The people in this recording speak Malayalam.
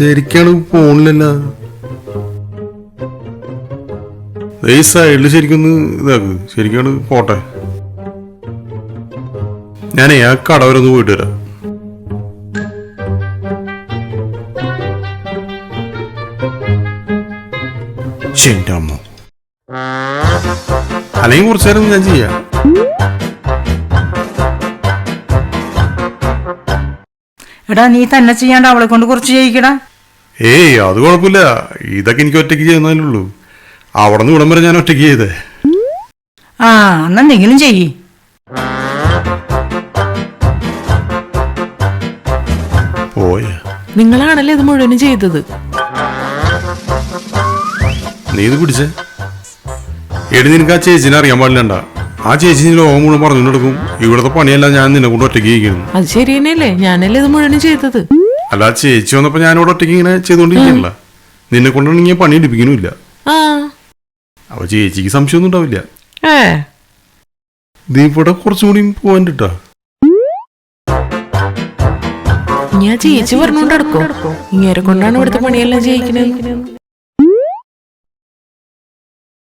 ശരിക്കാണ് പോണില്ലല്ലോ. ഈ സൈഡിൽ ശരിക്കൊന്ന് ഇതാക്ക്, ശരിക്കാണ് പോട്ടെ. ഞാനേ ആ കട വരെ ഒന്ന് പോയിട്ട് വരാം. ശരി അമ്മ, അല്ലെങ്കിൽ കുറച്ചു നേരം ഞാൻ ചെയ്യാം. എടാ നീ തന്നെ ചെയ്യാണ്ട് അവളെ കൊണ്ട് കുറച്ച് ചെയ്യിക്കടാ. ഏയ് അത് കുഴപ്പമില്ല, ഇതൊക്കെ എനിക്ക് ഒറ്റയ്ക്ക് ചെയ്യുന്നതിലുള്ളൂ. അവിടെ നിന്ന് ഇവിടം വരെ ഞാൻ ഒറ്റയ്ക്ക് ചെയ്തേ. ആ എന്നെന്തെങ്കിലും ചെയ്യ്. പോയ നിങ്ങളാണല്ലേ ഇത് മുഴുവനും ചെയ്തത്. നീ ഇത് പിടിച്ചേ. എടി നിനക്ക് ആ ചേച്ചിനെ അറിയാൻ പാടില്ലണ്ട. ആ ചേച്ചി ലോകം മുഴുവൻ പറഞ്ഞുകൊടുക്കും ഇവിടുത്തെ പണിയല്ല ഞാൻ നിന്നെ കൊണ്ട് ഒറ്റയ്ക്ക് ചെയ്യിക്കുന്നു. അത് ശരി തന്നെയല്ലേ, ഞാനല്ലേ ഇത് മുഴുവനും ചെയ്തത്. അല്ല ചേച്ചി വന്നപ്പോ ഞാനിവിടെ ഒറ്റയ്ക്ക് ഇങ്ങനെ ചെയ്തോണ്ടിരിക്കണല്ല. നിന്നെ കൊണ്ടാണെങ്കിൽ പണി എടുപ്പിക്കണില്ല. ആ അപ്പൊ ചേച്ചിക്ക് സംശയമൊന്നും ഉണ്ടാവില്ല. ഏ ഇവിടെ കുറച്ചും കൂടി പോവാൻട്ടാ. ഞാൻ ചേച്ചി പറഞ്ഞോണ്ട് നടക്കോ? ഇങ്ങനെ കൊണ്ടാണ് ഇവിടുത്തെ പണിയെല്ലാം ചെയ്യിക്കണത്.